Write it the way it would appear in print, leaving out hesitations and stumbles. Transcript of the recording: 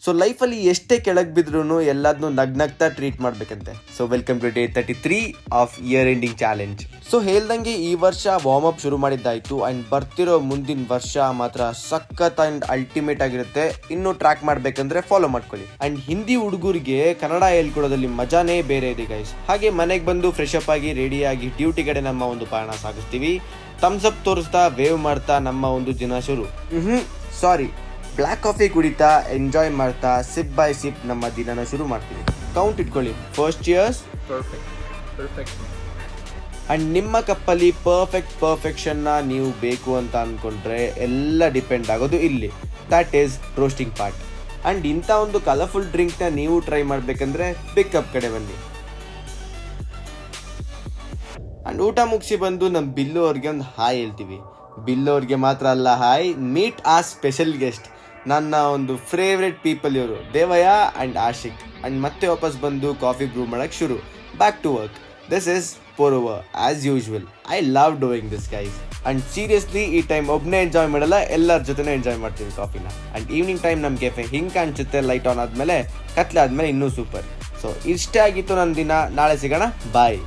So ಲೈಫಲ್ಲಿ ಎಷ್ಟೇ ಕೆಳಗೆ ಬಿದ್ರೂ ಎಲ್ಲದನ್ನೂ ನಗ್ನಗ್ತಾ ಟ್ರೀಟ್ ಮಾಡ್ಬೇಕಂತೆ. So welcome to day 33 of year ending challenge. So ಹೇಳ್ದಂಗೆ ಈ ವರ್ಷ ವಾರ್ಮ್ ಅಪ್ ಶುರು ಮಾಡಿದ್ದಾಯ್ತು ಅಂಡ್ ಬರ್ತಿರೋ ಮುಂದಿನ ವರ್ಷ ಮಾತ್ರ ಸಖತ್ ಅಂಡ್ ಅಲ್ಟಿಮೇಟ್ ಆಗಿರುತ್ತೆ. ಇನ್ನು ಟ್ರ್ಯಾಕ್ ಮಾಡ್ಬೇಕಂದ್ರೆ ಫಾಲೋ ಮಾಡ್ಕೊಳ್ಳಿ. ಅಂಡ್ ಹಿಂದಿ ಹುಡುಗರಿಗೆ ಕನ್ನಡ ಹೇಳ್ಕೊಡೋದ್ರಲ್ಲಿ ಮಜಾನೇ ಬೇರೆ ಇದೆ ಗೈಸ್. ಹಾಗೆ ಮನೆಗೆ ಬಂದು ಫ್ರೆಶ್ ಅಪ್ ಆಗಿ ರೆಡಿ ಆಗಿ ಡ್ಯೂಟಿ ಕಡೆ ನಮ್ಮ ಒಂದು ಪಯಣ ಸಾಗಿಸ್ತೀವಿ. ಥಮ್ಸ್ ಅಪ್ ತೋರಿಸ್ತಾ ವೇವ್ ಮಾಡ್ತಾ ನಮ್ಮ ಒಂದು ದಿನ ಶುರು. ಸಾರಿ, ಬ್ಲ್ಯಾಕ್ ಕಾಫಿ ಕುಡಿತಾ ಎಂಜಾಯ್ ಮಾಡ್ತಾ ಸಿಪ್ ಬೈ ಸಿಪ್ ನಮ್ಮ ದಿನನ ಶುರು ಮಾಡ್ತೀವಿ. ಕೌಂಟ್ ಇಟ್ಕೊಳ್ಳಿ. First cheers. ಪರ್ಫೆಕ್ಟ್. ಅಂಡ್ ನಿಮ್ಮ ಕಪ್ಪಲ್ಲಿ ಪರ್ಫೆಕ್ಷನ್ನ ನೀವು ಬೇಕು ಅಂತ ಅಂದ್ಕೊಂಡ್ರೆ ಎಲ್ಲ ಡಿಪೆಂಡ್ ಆಗೋದು ಇಲ್ಲಿ. That is roasting part. And ಇಂಥ ಒಂದು ಕಲರ್ಫುಲ್ ಡ್ರಿಂಕ್ನ ನೀವು ಟ್ರೈ ಮಾಡಬೇಕಂದ್ರೆ ಬಿಗ್ ಕಪ್ ಕಡೆ ಬನ್ನಿ. ಅಂಡ್ ಊಟ ಮುಗಿಸಿ ಬಂದು ನಮ್ಮ ಬಿಲ್ಲು ಅವ್ರಿಗೆ ಒಂದು ಹಾಯ್ ಹೇಳ್ತೀವಿ. ಬಿಲ್ಲು ಅವ್ರಿಗೆ ಮಾತ್ರ ಅಲ್ಲ ಹಾಯ್, ಮೀಟ್ ಆ ಸ್ಪೆಷಲ್ ಗೆಸ್ಟ್. ನನ್ನ ಒಂದು ಫೇವ್ರೆಟ್ ಪೀಪಲ್ ಇವರು, ದೇವಯ್ಯ ಅಂಡ್ ಆಶಿಕ್. ಅಂಡ್ ಮತ್ತೆ ವಾಪಸ್ ಬಂದು ಕಾಫಿ ಬ್ರೂ ಮಾಡೋಕ್ಕೆ ಶುರು. Back to work. This is pour over as usual. I love doing this guys. And seriously ಈ ಟೈಮ್ ಒಬ್ಬನೇ ಎಂಜಾಯ್ ಮಾಡಲ್ಲ, ಎಲ್ಲರ ಜೊತೆನೇ ಎಂಜಾಯ್ ಮಾಡ್ತೀವಿ ಕಾಫಿನ. ಅಂಡ್ ಈವ್ನಿಂಗ್ ಟೈಮ್ ನಮ್ಮ ಕೆಫೆ ಹಿಂಗೆ ಕಾಣಿಸುತ್ತೆ ಲೈಟ್ ಆನ್ ಆದಮೇಲೆ, ಕತ್ಲೆ ಆದಮೇಲೆ ಇನ್ನೂ ಸೂಪರ್. ಸೊ ಇಷ್ಟೇ ಆಗಿತ್ತು ನನ್ನ ದಿನ. ನಾಳೆ ಸಿಗೋಣ. ಬಾಯ್.